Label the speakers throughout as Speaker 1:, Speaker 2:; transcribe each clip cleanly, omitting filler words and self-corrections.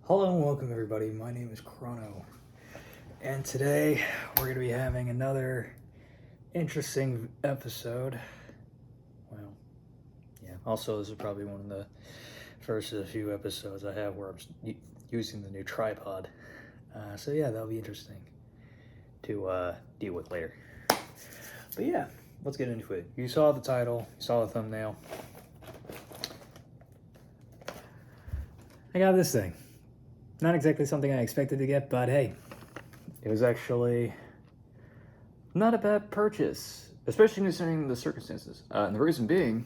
Speaker 1: Hello and welcome everybody, my name is Chrono, and today we're going to be having another interesting episode. Well, yeah, also this is probably one of the first of the few episodes I have where I'm using the new tripod. So yeah, that'll be interesting to deal with later. But yeah, let's get into it. You saw the title, you saw the thumbnail. I got this thing. Not exactly something I expected to get, but hey, it was actually not a bad purchase, especially considering the circumstances. And the reason being,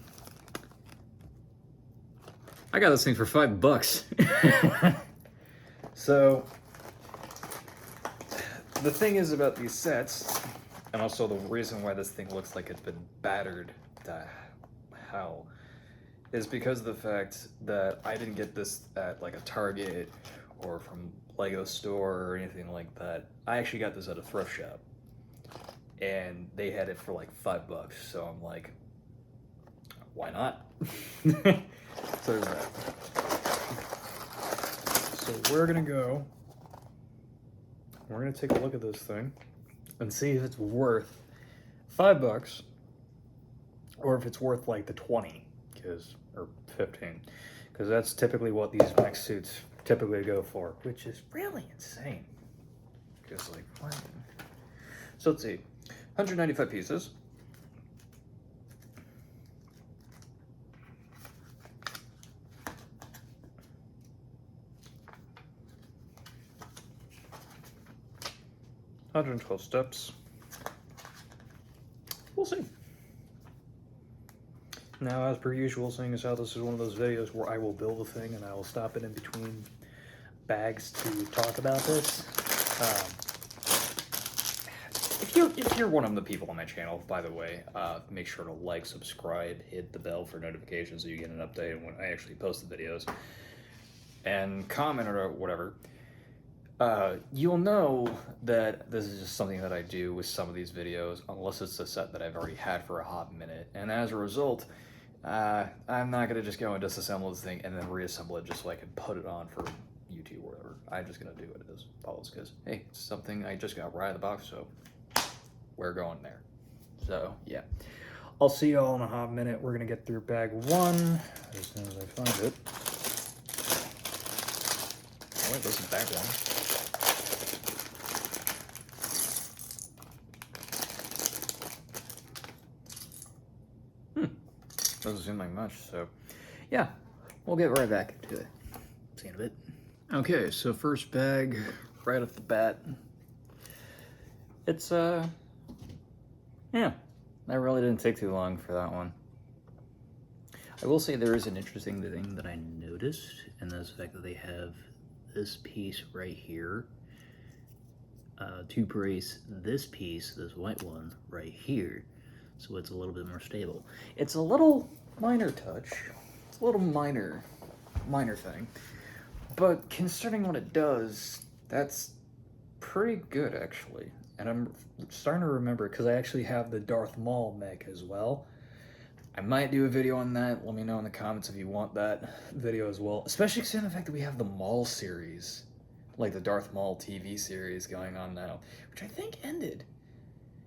Speaker 1: I got this thing for $5. So, the thing is about these sets, and also the reason why this thing looks like it's been battered to hell, is because of the fact that I didn't get this at like a Target or from Lego store or anything like that. I actually got this at a thrift shop, and they had it for like $5. So I'm like, why not? So there's that. So we're gonna go. We're gonna take a look at this thing and see if it's worth $5 or if it's worth like the 20, or 15, because that's typically what these mech suits typically go for, which is really insane. Because like, what? So let's see, 195 pieces. $112 steps. We'll see. Now, as per usual, seeing as how this is one of those videos where I will build a thing and I will stop it in between bags to talk about this. If you're one of the people on my channel, by the way, make sure to like, subscribe, hit the bell for notifications so you get an update when I actually post the videos, and comment or whatever. You'll know that this is just something that I do with some of these videos, unless it's a set that I've already had for a hot minute, and as a result, I'm not gonna just go and disassemble this thing and then reassemble it just so I can put it on for YouTube or whatever. I'm just gonna do it as follows, because hey, it's something I just got right out of the box, so we're going there. So yeah, I'll see y'all in a hot minute. We're gonna get through bag one as soon as I find it. Oh wait, this is bag one. Doesn't seem like much, so yeah, we'll get right back into it. See you in a bit. Okay, so first bag, right off the bat. It's, yeah, that really didn't take too long for that one. I will say there is an interesting thing that I noticed, and that's the fact that they have this piece right here to brace this piece, this white one, right here, so it's a little bit more stable. It's a little minor touch. It's a little minor thing. But considering what it does, that's pretty good, actually. And I'm starting to remember, because I actually have the Darth Maul mech as well. I might do a video on that. Let me know in the comments if you want that video as well. Especially considering the fact that we have the Maul series, like the Darth Maul TV series going on now, which I think ended.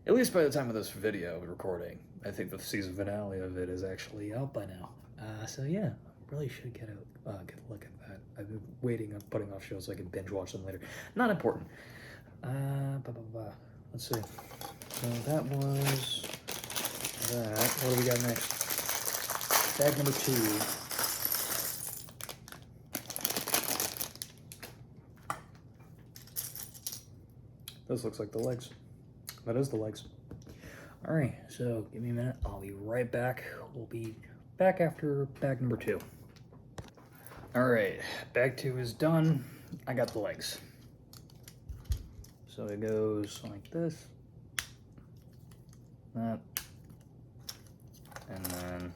Speaker 1: At least by the time of this video recording. I think the season finale of it is actually out by now. So yeah, really should get a look at that. I've been waiting on putting off shows so I can binge watch them later. Not important. Let's see. So that was that. What do we got next? Bag number 2. This looks like the legs. That is the legs. All right, so give me a minute. I'll be right back. We'll be back after bag number 2. All right, bag 2 is done. I got the legs. So it goes like this, that, and then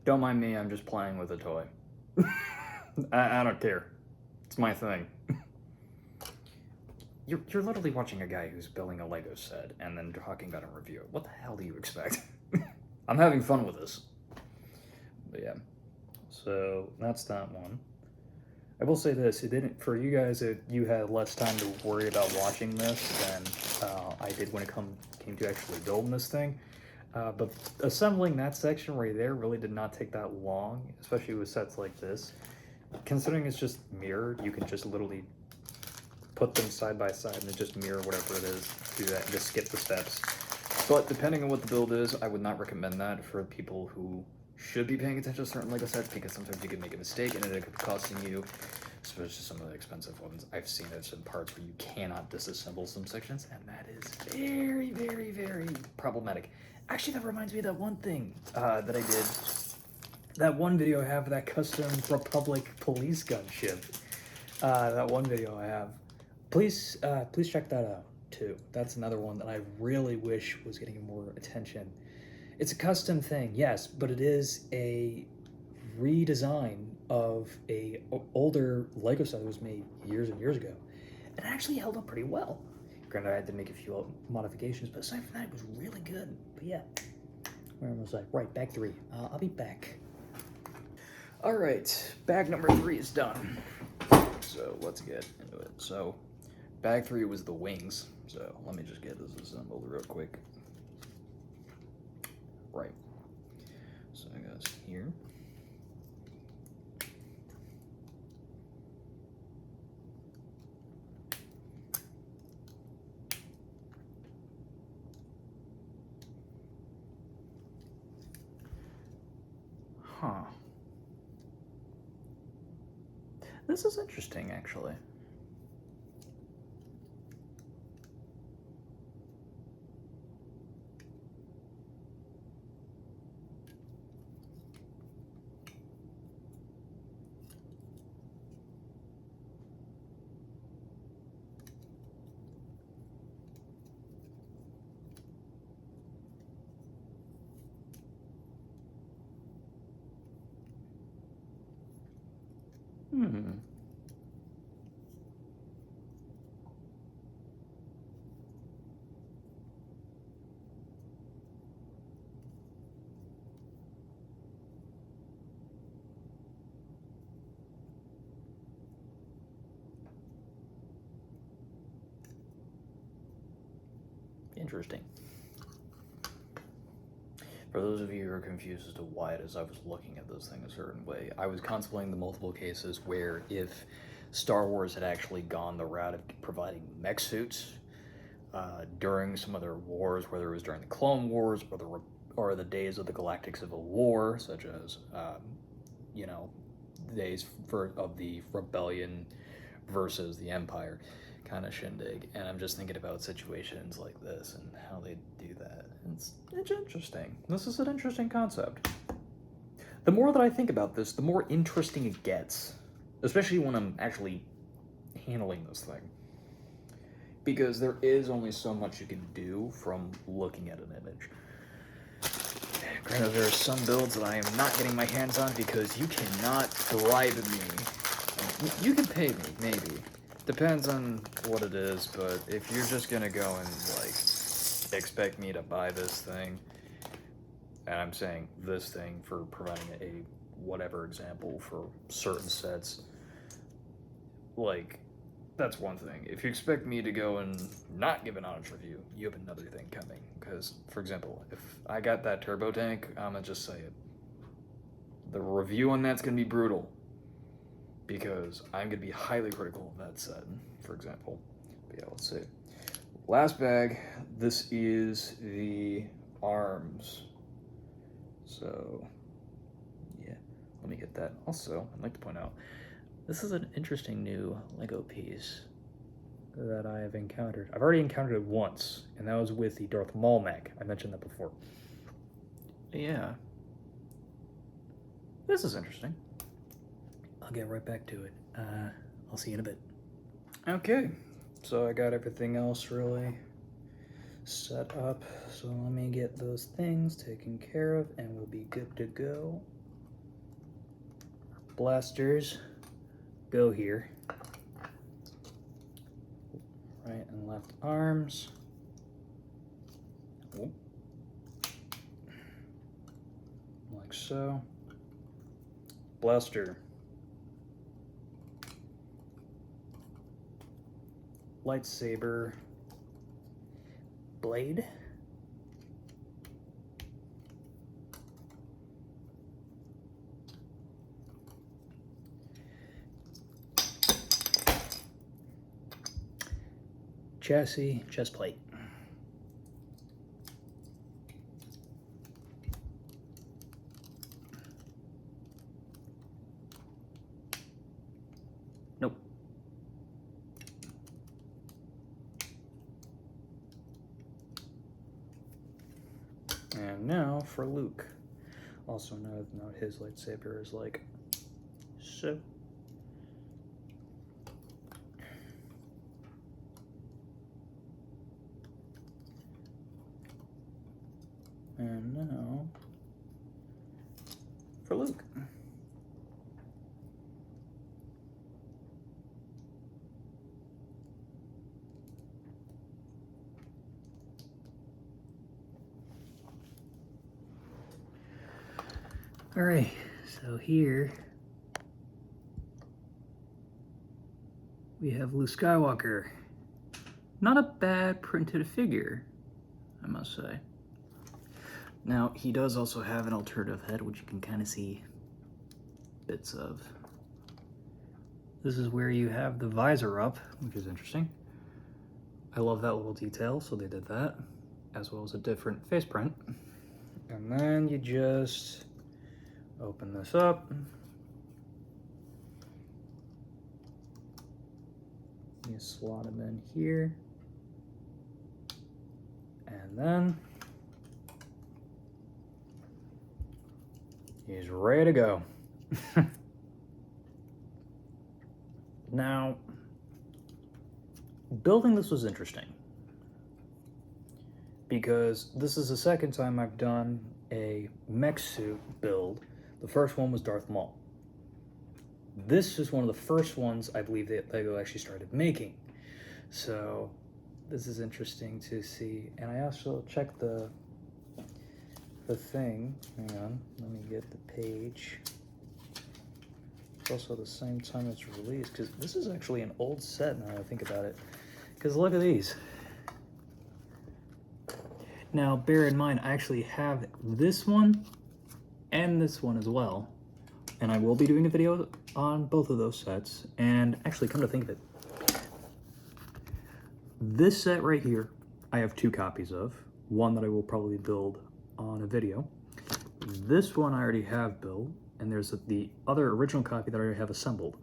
Speaker 1: Don't mind me, I'm just playing with a toy. I don't care. It's my thing. You're literally watching a guy who's building a Lego set and then talking about a review. What the hell do you expect? I'm having fun with this. But yeah. So that's that one. I will say this, it didn't, for you guys, you had less time to worry about watching this than I did when it came to actually building this thing. But assembling that section right there really did not take that long, especially with sets like this. Considering it's just mirrored, you can just literally put them side by side and just mirror whatever it is, do that, and just skip the steps. But depending on what the build is, I would not recommend that for people who should be paying attention to certain Lego sets, because sometimes you can make a mistake and it could be costing you, especially some of the expensive ones. I've seen there's some parts where you cannot disassemble some sections, and that is very, very, very problematic. Actually, that reminds me of that one thing that I did. That one video I have, that custom Republic police gunship. That one video I have. Please check that out too. That's another one that I really wish was getting more attention. It's a custom thing, yes, but it is a redesign of a older Lego set that was made years and years ago. It actually held up pretty well. Granted, I had to make a few modifications, but aside from that, it was really good. But yeah, where was I? Right, bag 3. I'll be back. All right, bag number 3 is done. So let's get into it. So bag 3 was the wings. So let me just get this assembled real quick. Right. So I got this here. Huh. This is interesting, actually. Interesting. For those of you who are confused as to why it is I was looking at this thing a certain way, I was contemplating the multiple cases where if Star Wars had actually gone the route of providing mech suits during some of their wars, whether it was during the Clone Wars or the days of the Galactic Civil War, such as days of the Rebellion versus the Empire kind of shindig, and I'm just thinking about situations like this and how they do that. It's interesting. This is an interesting concept. The more that I think about this, the more interesting it gets, especially when I'm actually handling this thing, because there is only so much you can do from looking at an image. Granted, there are some builds that I am not getting my hands on because you cannot bribe me. You can pay me, maybe. Depends on what it is, but if you're just gonna go and, like, expect me to buy this thing, and I'm saying this thing for providing a whatever example for certain sets, like, that's one thing. If you expect me to go and not give an honest review, you have another thing coming. Because, for example, if I got that turbo tank, I'm gonna just say it. The review on that's gonna be brutal, because I'm going to be highly critical of that set, for example. But yeah, let's see. Last bag, this is the arms. So, yeah, let me get that. Also, I'd like to point out, this is an interesting new Lego piece that I have encountered. I've already encountered it once, and that was with the Darth Maul mech. I mentioned that before. Yeah. This is interesting. I'll get right back to it. I'll see you in a bit. Okay, so I got everything else really set up. So let me get those things taken care of and we'll be good to go. blasters go here. Right and left arms. Like so. Blaster. Lightsaber. Blade. Chassis, chest plate. Nope. And now for Luke. Also note his lightsaber is like so. And now for Luke. All right, so here we have Luke Skywalker. Not a bad printed figure, I must say. Now, he does also have an alternative head, which you can kind of see bits of. This is where you have the visor up, which is interesting. I love that little detail, so they did that, as well as a different face print. And then you just open this up. You slot him in here. And then he's ready to go. Now, building this was interesting because this is the second time I've done a mech suit build. The first one was Darth Maul. This is one of the first ones I believe that LEGO actually started making. So this is interesting to see. And I also checked the thing. Hang on, let me get the page. It's also the same time it's released, because this is actually an old set now that I think about it. Because look at these. Now, bear in mind, I actually have this one and this one as well. And I will be doing a video on both of those sets. And actually, come to think of it, this set right here, I have 2 copies of. One that I will probably build on a video. This one I already have built, and there's the other original copy that I already have assembled.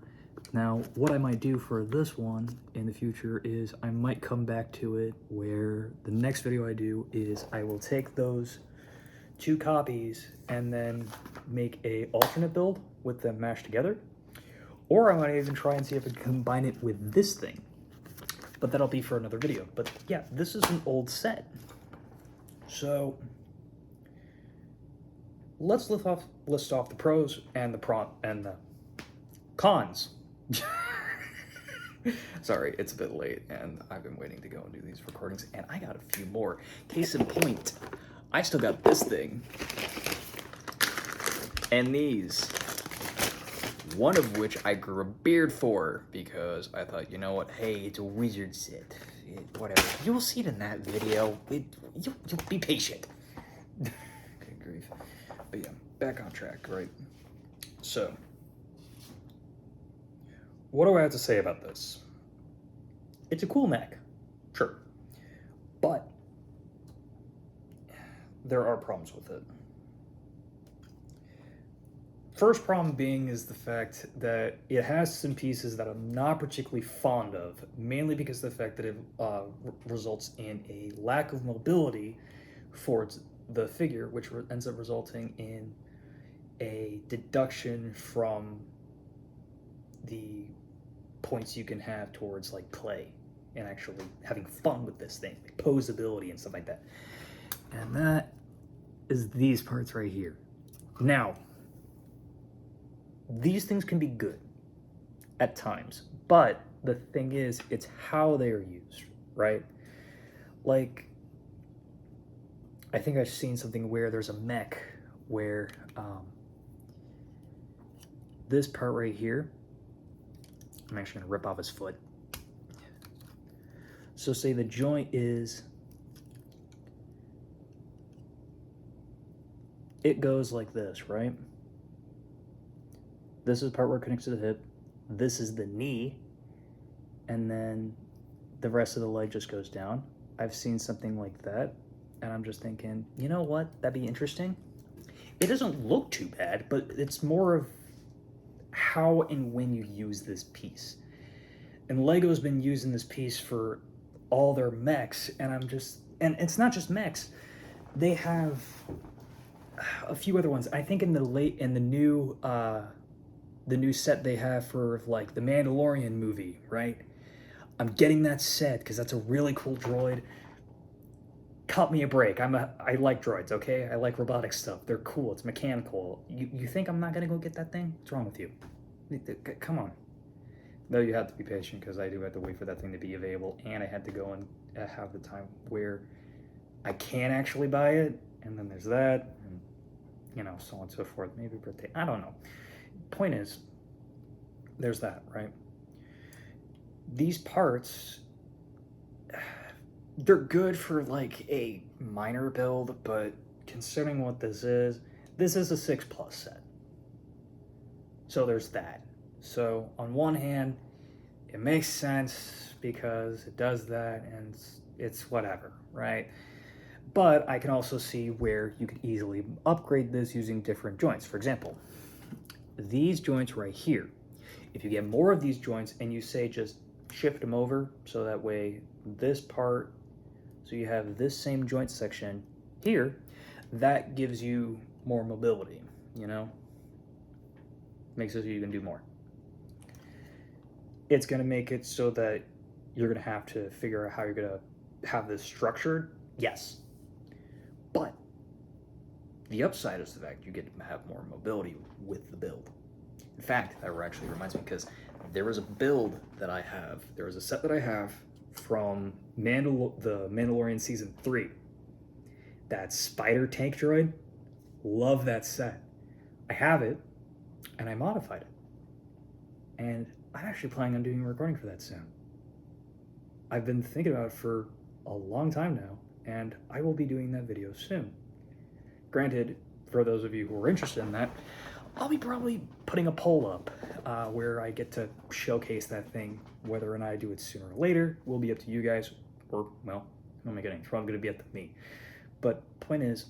Speaker 1: Now, what I might do for this one in the future is I might come back to it where the next video I do is I will take those 2 copies and then make a alternate build with them mashed together. Or I might even try and see if I can combine it with this thing. But that'll be for another video. But yeah, this is an old set. So let's list off the pros and the cons. Sorry, it's a bit late and I've been waiting to go and do these recordings, and I got a few more. Case in point, I still got this thing and these, one of which I grew a beard for because I thought, you know what, hey, it's a wizard set. Whatever. You'll see it in that video. You'll be patient. Good grief. But yeah, back on track, right? So, what do I have to say about this? It's a cool mech, sure. But there are problems with it. First problem being is the fact that it has some pieces that I'm not particularly fond of, mainly because of the fact that it results in a lack of mobility for the figure, which ends up resulting in a deduction from the points you can have towards like play and actually having fun with this thing, like posability and stuff like that. And that is these parts right here. Now, these things can be good at times, but the thing is, it's how they are used, right? Like, I think I've seen something where there's a mech where this part right here, I'm actually gonna rip off his foot. So say the joint is, it goes like this, right? This is the part where it connects to the hip. This is the knee. And then the rest of the leg just goes down. I've seen something like that. And I'm just thinking, you know what? That'd be interesting. It doesn't look too bad, but it's more of how and when you use this piece. And Lego's been using this piece for all their mechs, and and it's not just mechs. They have a few other ones. I think in the new set they have for like the Mandalorian movie, right? I'm getting that set because that's a really cool droid. Cut me a break. I like droids, okay? I like robotic stuff. They're cool. It's mechanical. You think I'm not gonna go get that thing? What's wrong with you? Come on. Though you have to be patient because I do have to wait for that thing to be available, and I had to go and have the time where I can actually buy it, and then there's that, and you know, so on and so forth. Maybe birthday. I don't know. Point is, there's that, right? These parts, they're good for like a minor build, but considering what this is a 6+ set. So there's that. So on one hand, it makes sense because it does that and it's whatever, right? But I can also see where you could easily upgrade this using different joints. For example, these joints right here, if you get more of these joints and you say just shift them over so that way this part, so you have this same joint section here, that gives you more mobility, you know? Makes it so you can do more. It's gonna make it so that you're gonna have to figure out how you're gonna have this structured, yes. But the upside is the fact you get to have more mobility with the build. In fact, that actually reminds me, because there was a build that I have, there was a set that I have from the Mandalorian Season 3. That spider tank droid, love that set. I have it, and I modified it. And I'm actually planning on doing a recording for that soon. I've been thinking about it for a long time now, and I will be doing that video soon. Granted, for those of you who are interested in that, I'll be probably putting a poll up where I get to showcase that thing. Whether or not I do it sooner or later will be up to you guys, or, well, oh my goodness, it's probably going to be up to me. But point is,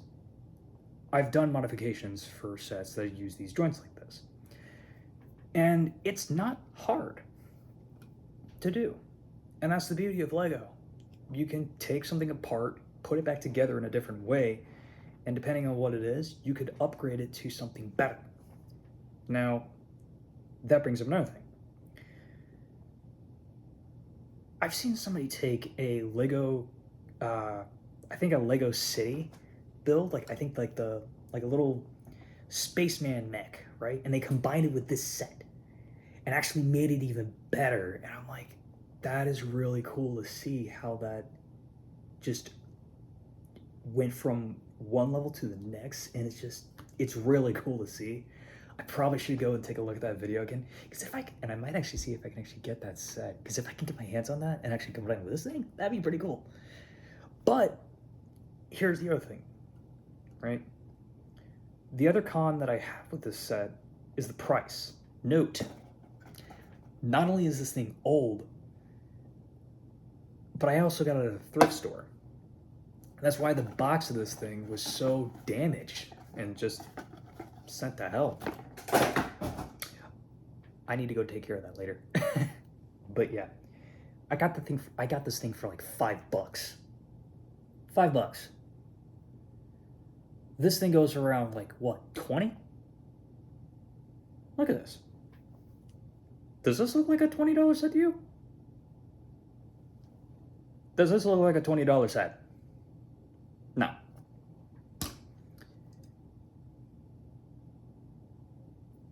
Speaker 1: I've done modifications for sets that use these joints like this. And it's not hard to do. And that's the beauty of Lego. You can take something apart, put it back together in a different way, and depending on what it is, you could upgrade it to something better. Now, that brings up another thing. I've seen somebody take a Lego, I think a Lego City build, like a little spaceman mech, right? And they combined it with this set and actually made it even better. And I'm like, that is really cool to see how that just went from one level to the next. And it's really cool to see. I probably should go and take a look at that video again, because I might actually see if I can actually get that set, because if I can get my hands on that and actually combine it with this thing, that'd be pretty cool. But here's the other thing, right? The other con that I have with this set is the price. Note, not only is this thing old, but I also got it at a thrift store. That's why the box of this thing was so damaged and just sent to hell. I need to go take care of that later. But yeah, I got this thing for like $5. $5. This thing goes around like what, 20? Look at this. Does this look like a $20 set to you? Does this look like a $20 set? No.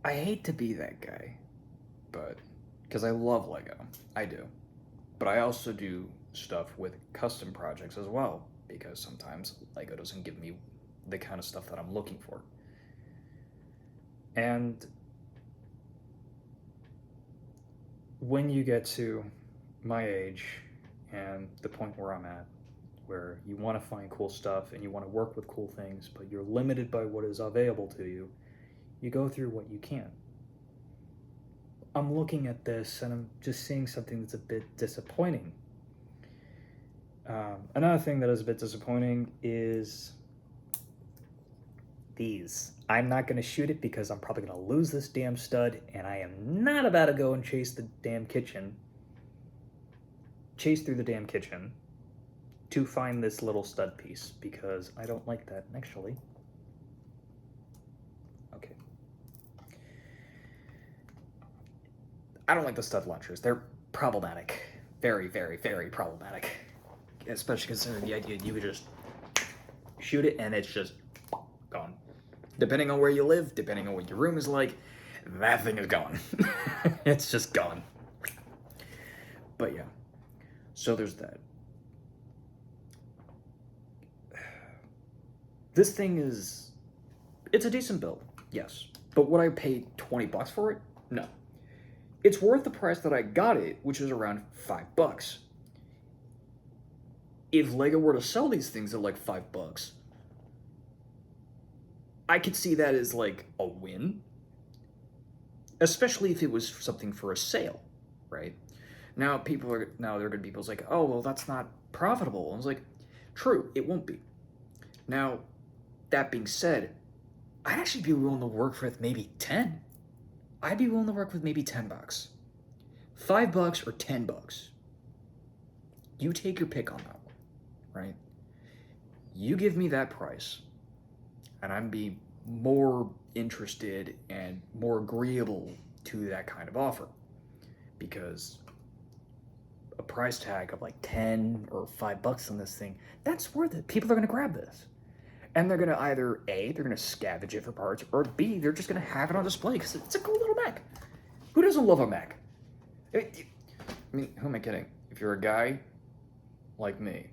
Speaker 1: I hate to be that guy, but because I love Lego, I do. But I also do stuff with custom projects as well, because sometimes Lego doesn't give me the kind of stuff that I'm looking for. And when you get to my age and the point where I'm at, where you want to find cool stuff and you want to work with cool things, but you're limited by what is available to you, you go through what you can. I'm looking at this and I'm just seeing something that's a bit disappointing. Another thing that is a bit disappointing is these. I'm not going to shoot it because I'm probably going to lose this damn stud, and I am not about to go and chase through the damn kitchen to find this little stud piece, because I don't like that, actually. Okay. I don't like the stud launchers. They're problematic. Very, very, very problematic. Especially considering the idea you could just shoot it and it's just gone. Depending on where you live, depending on what your room is like, that thing is gone. It's just gone. But yeah, so there's that. This thing it's a decent build, yes. But would I pay $20 for it? No. It's worth the price that I got it, which is around $5. If Lego were to sell these things at like $5, I could see that as like a win. Especially if it was something for a sale, right? Now there are going to be people like, oh, well, that's not profitable. And it's like, true, it won't be. Now, that being said, I'd actually be willing to work with maybe 10. I'd be willing to work with maybe $10. $5 or $10. You take your pick on that one, right? You give me that price, and I'd be more interested and more agreeable to that kind of offer, because a price tag of like 10 or $5 on this thing, that's worth it. People are going to grab this, and they're going to either A, they're going to scavenge it for parts, or B, they're just going to have it on display because it's a cool little mech. Who doesn't love a mech? I mean, who am I kidding? If you're a guy like me,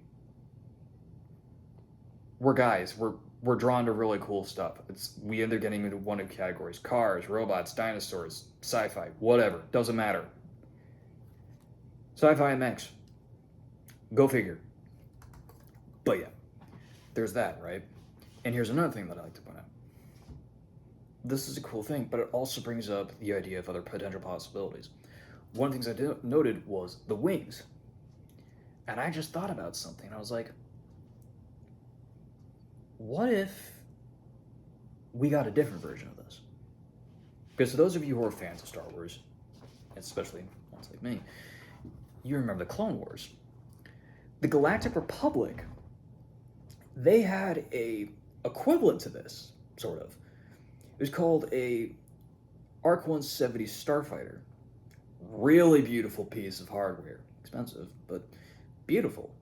Speaker 1: we're guys, we're drawn to really cool stuff. We end up getting into one of categories: cars, robots, dinosaurs, sci-fi, whatever, doesn't matter. Sci-fi and mechs. Go figure. But yeah, there's that, right? And here's another thing that I like to point out. This is a cool thing, but it also brings up the idea of other potential possibilities. One of the things I noted was the wings. And I just thought about something. I was like, what if we got a different version of this? Because for those of you who are fans of Star Wars, especially ones like me, you remember the Clone Wars. The Galactic Republic, they had a equivalent to this, sort of. It was called a Arc 170 Starfighter. Really beautiful piece of hardware. Expensive, but beautiful,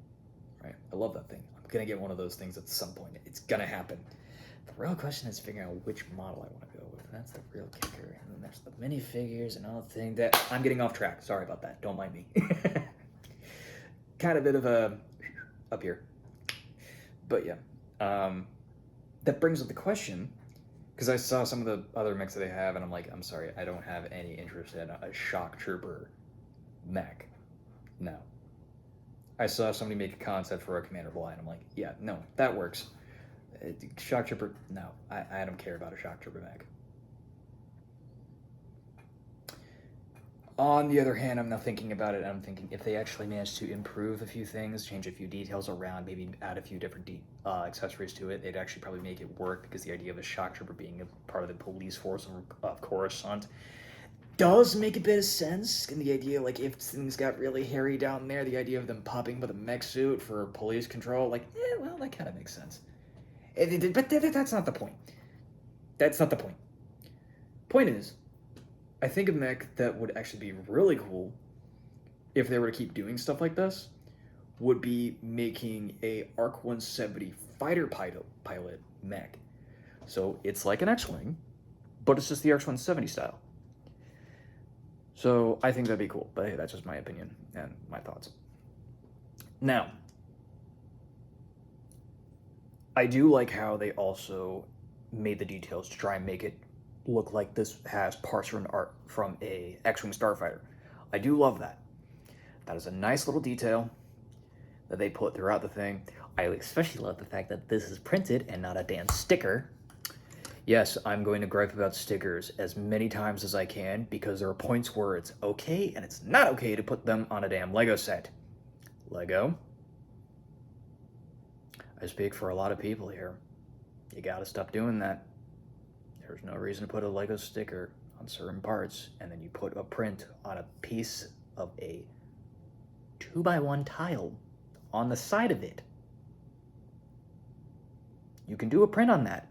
Speaker 1: right? I love that thing. I'm gonna get one of those things at some point. It's gonna happen. The real question is figuring out which model I want to go with. That's the real kicker. And then there's the minifigures and all the thing that I'm getting off track. Sorry about that. Don't mind me. Kind of a bit of a up here. But yeah, that brings up the question, because I saw some of the other mechs that they have, and I'm like, I'm sorry, I don't have any interest in a shock trooper mech. No. I saw somebody make a concept for a Commander Blind. I'm like, yeah, no, that works. Shock trooper, no, I don't care about a shock trooper mech. On the other hand, I'm now thinking about it, and I'm thinking if they actually managed to improve a few things, change a few details around, maybe add a few different accessories to it, they'd actually probably make it work, because the idea of a shock trooper being a part of the police force of Coruscant does make a bit of sense. And the idea, like, if things got really hairy down there, the idea of them popping with a mech suit for police control, like, well, that kind of makes sense. But that's not the point. That's not the point. Point is, I think a mech that would actually be really cool, if they were to keep doing stuff like this, would be making a Arc 170 fighter pilot mech. So it's like an X-Wing, but it's just the X170 style. So I think that'd be cool, but hey, that's just my opinion and my thoughts. Now, I do like how they also made the details to try and make it look like this has parts from a X-Wing starfighter. I do love that. That is a nice little detail that they put throughout the thing. I especially love the fact that this is printed and not a damn sticker. Yes, I'm going to gripe about stickers as many times as I can because there are points where it's okay and it's not okay to put them on a damn Lego set. Lego, I speak for a lot of people here. You gotta stop doing that. There's no reason to put a Lego sticker on certain parts and then you put a print on a piece of a 2x1 tile on the side of it. You can do a print on that.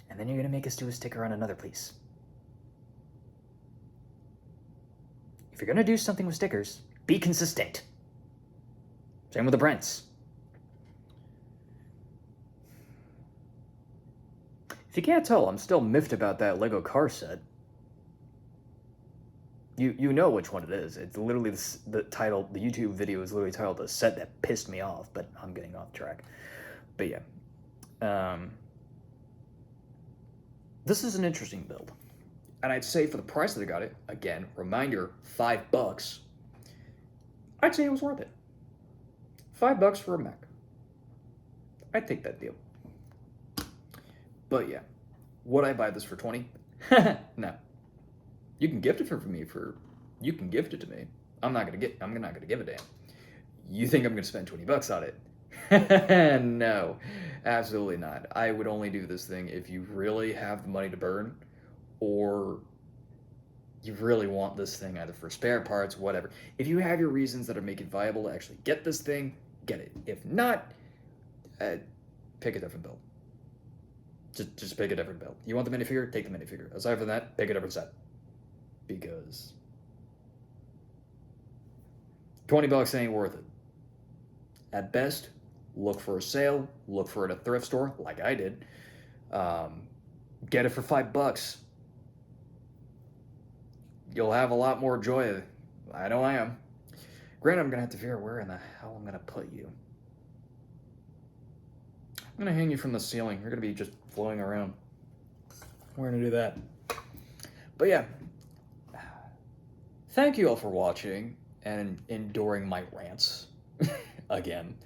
Speaker 1: And then you're gonna make us do a sticker on another piece. If you're gonna do something with stickers, be consistent. Same with the prints. If you can't tell, I'm still miffed about that Lego car set. You know which one it is. It's literally the title, the YouTube video is literally titled "The Set That Pissed Me Off," but I'm getting off track. But yeah. This is an interesting build. And I'd say for the price that I got it, again, reminder, $5, I'd say it was worth it. $5 for a Mech. I'd take that deal. But yeah, would I buy this for 20? No. You can gift it you can gift it to me. I'm not gonna give a damn. You think I'm gonna spend $20 on it? No, absolutely not. I would only do this thing if you really have the money to burn, or you really want this thing either for spare parts, whatever. If you have your reasons that make it viable to actually get this thing, get it. If not, pick a different build. Just pick a different build. You want the minifigure? Take the minifigure. Aside from that, pick a different set. Because $20 ain't worth it. At best, look for a sale, look for it at a thrift store, like I did. Get it for $5. You'll have a lot more joy. I know I am. Granted, I'm gonna have to figure out where in the hell I'm gonna put you. I'm gonna hang you from the ceiling. You're gonna be just floating around. We're gonna do that. But yeah. Thank you all for watching and enduring my rants again.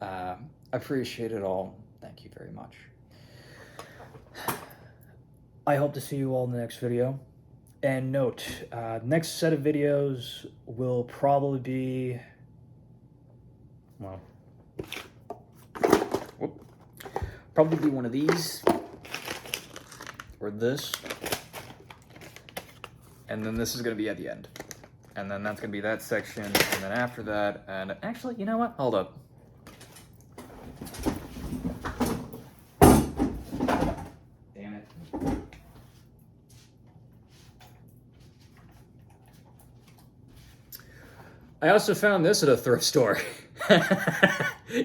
Speaker 1: I appreciate it all. Thank you very much. I hope to see you all in the next video. And note, next set of videos will probably be, well, probably be one of these, or this, and then this is going to be at the end. And then that's going to be that section, and then after that, and actually, you know what? Hold up. Damn it. I also found this at a thrift store.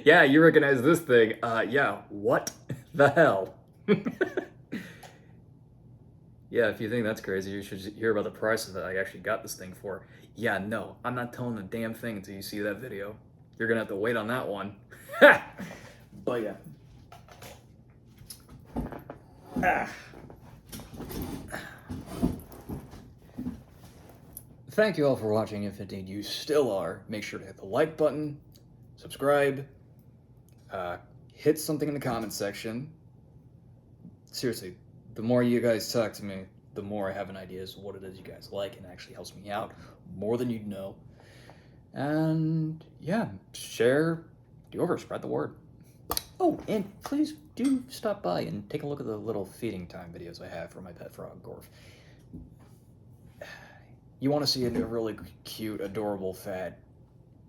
Speaker 1: Yeah, you recognize this thing. Yeah, what the hell? Yeah, if you think that's crazy, you should hear about the prices that I actually got this thing for. Yeah, no, I'm not telling a damn thing until you see that video. You're gonna have to wait on that one. But yeah. Thank you all for watching, if indeed you still are. Make sure to hit the like button, subscribe, hit something in the comments section. Seriously, the more you guys talk to me, the more I have an idea as to what it is you guys like, and actually helps me out more than you'd know. And yeah, share, do over, spread the word. Oh, and please do stop by and take a look at the little feeding time videos I have for my pet frog, Gorf. You want to see a really cute, adorable, fat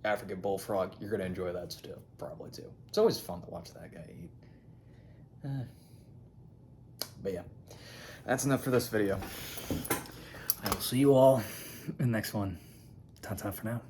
Speaker 1: African bullfrog, you're going to enjoy that still, probably too. It's always fun to watch that guy eat. But yeah, that's enough for this video. I will see you all in the next one. Ta-ta for now.